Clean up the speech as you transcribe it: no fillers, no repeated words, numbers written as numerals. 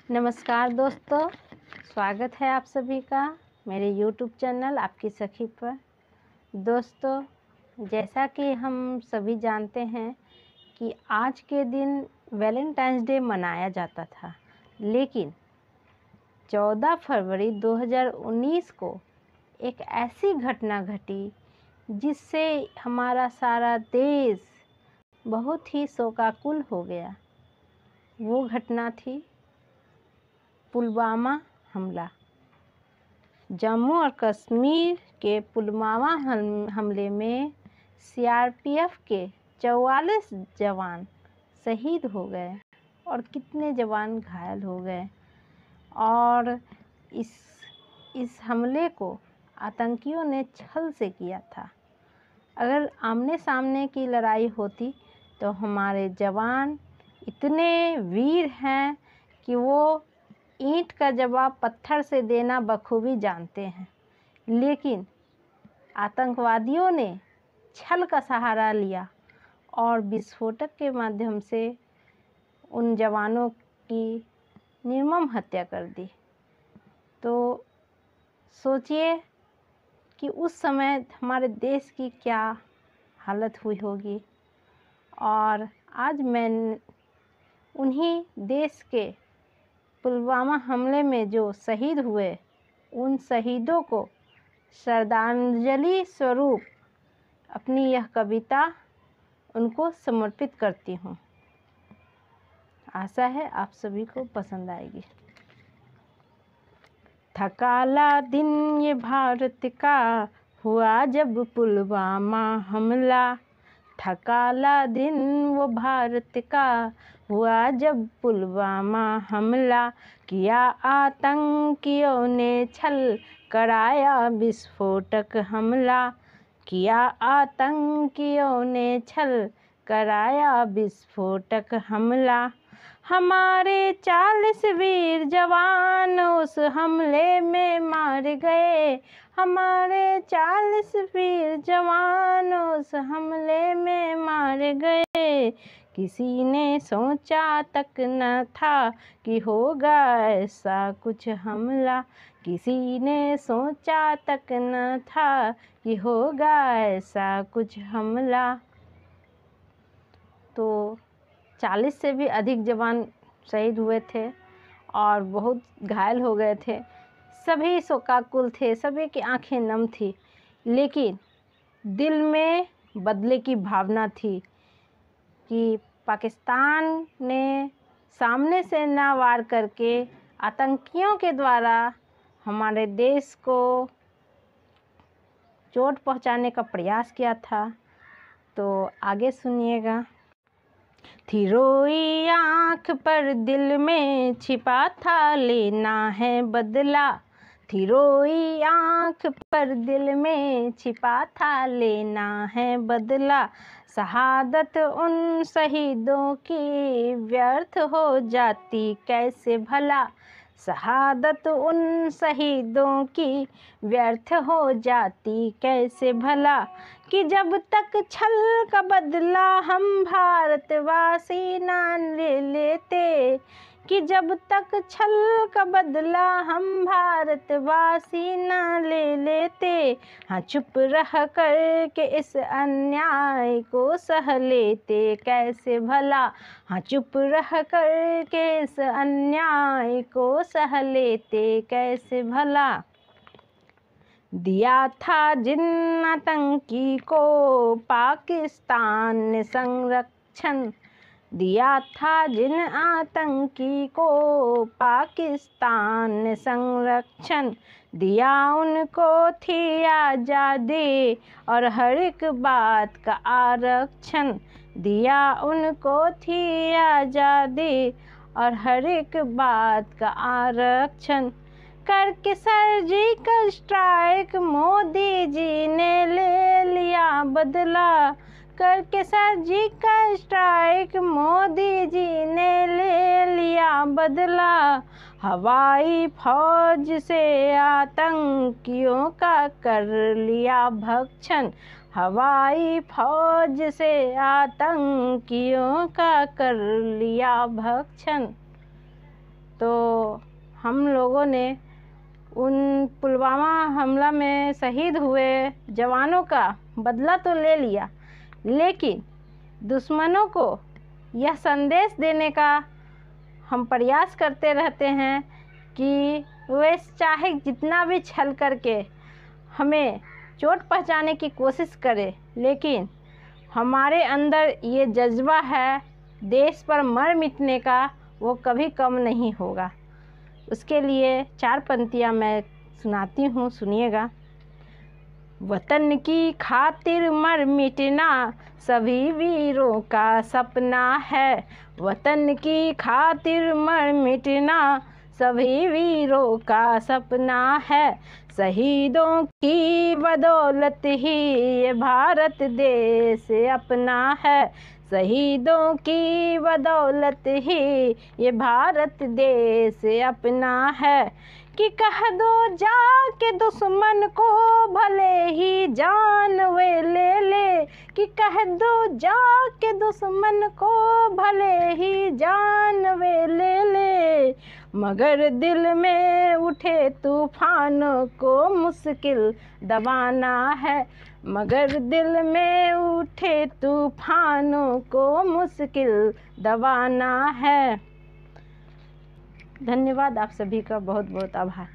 नमस्कार दोस्तों, स्वागत है आप सभी का मेरे YouTube चैनल आपकी सखी पर। दोस्तों, जैसा कि हम सभी जानते हैं कि आज के दिन वैलेंटाइंस डे मनाया जाता था, लेकिन 14 फरवरी 2019 को एक ऐसी घटना घटी जिससे हमारा सारा देश बहुत ही शोकाकुल हो गया। वो घटना थी पुलवामा हमला। जम्मू और कश्मीर के पुलवामा हमले में सीआरपीएफ के 44 जवान शहीद हो गए और कितने जवान घायल हो गए। और इस हमले को आतंकियों ने छल से किया था। अगर आमने सामने की लड़ाई होती तो हमारे जवान इतने वीर हैं कि वो ईंट का जवाब पत्थर से देना बखूबी जानते हैं, लेकिन आतंकवादियों ने छल का सहारा लिया और विस्फोटक के माध्यम से उन जवानों की निर्मम हत्या कर दी। तो सोचिए कि उस समय हमारे देश की क्या हालत हुई होगी। और आज मैं उन्हीं देश के पुलवामा हमले में जो शहीद हुए, उन शहीदों को श्रद्धांजलि स्वरूप अपनी यह कविता उनको समर्पित करती हूँ। आशा है आप सभी को पसंद आएगी। था काला दिन ये भारत का, हुआ जब पुलवामा हमला। था काला दिन वो भारत का, हुआ जब पुलवामा हमला। किया आतंकियों ने छल, कराया विस्फोटक हमला। किया आतंकियों ने छल, कराया विस्फोटक हमला। हमारे 40 वीर जवान उस हमले में मार गए। हमारे 40 वीर जवान उस हमले में मार गए। किसी ने सोचा तक न था कि होगा ऐसा कुछ हमला। किसी ने सोचा तक न था कि होगा ऐसा कुछ हमला। तो 40 से भी अधिक जवान शहीद हुए थे और बहुत घायल हो गए थे। सभी शोकाकुल थे, सभी की आंखें नम थी, लेकिन दिल में बदले की भावना थी कि पाकिस्तान ने सामने से ना वार करके आतंकियों के द्वारा हमारे देश को चोट पहुंचाने का प्रयास किया था। तो आगे सुनिएगा। थी रोई आँख पर दिल में छिपा था लेना है बदला। थी रोई आँख पर दिल में छिपा था लेना है बदला। शहादत उन शहीदों की व्यर्थ हो जाती कैसे भला। शहादत उन शहीदों की व्यर्थ हो जाती कैसे भला। कि जब तक छल का बदला हम भारतवासी ना ले लेते। कि जब तक छल का बदला हम भारतवासी ना ले लेते। हाँ, चुप रह कर के इस अन्याय को सह लेते कैसे भला। हाँ, चुप रह कर के इस अन्याय को सह लेते कैसे भला। दिया था जिन आतंकी को पाकिस्तान ने संरक्षण। दिया था जिन आतंकी को पाकिस्तान ने संरक्षण। दिया उनको थी आज़ादी और हर एक बात का आरक्षण। दिया उनको थी आज़ादी और हर एक बात का आरक्षण। करके सर्जिकल स्ट्राइक मोदी जी ने ले लिया बदला। करके सर्जिकल स्ट्राइक मोदी जी ने ले लिया बदला। हवाई फौज से आतंकियों का कर लिया भक्षण। हवाई फौज से आतंकियों का कर लिया भक्षण। तो हम लोगों ने उन पुलवामा हमला में शहीद हुए जवानों का बदला तो ले लिया, लेकिन दुश्मनों को यह संदेश देने का हम प्रयास करते रहते हैं कि वे चाहे जितना भी छल करके हमें चोट पहुंचाने की कोशिश करे, लेकिन हमारे अंदर ये जज्बा है देश पर मर मिटने का, वो कभी कम नहीं होगा। उसके लिए 4 पंक्तियाँ मैं सुनाती हूँ, सुनिएगा। वतन की खातिर मर मिटना सभी वीरों का सपना है। वतन की खातिर मर मिटना सभी वीरों का सपना है। शहीदों की बदौलत ही ये भारत देश अपना है। शहीदों की बदौलत ही ये भारत देश अपना है। कि कह दो जाके दुश्मन को भले ही जान वे ले ले। कि कह दो जाके दुश्मन को भले ही जान वे ले ले। मगर दिल में उठे तूफानों को मुश्किल दबाना है। मगर दिल में उठे तूफानों को मुश्किल दबाना है। धन्यवाद, आप सभी का बहुत बहुत आभार।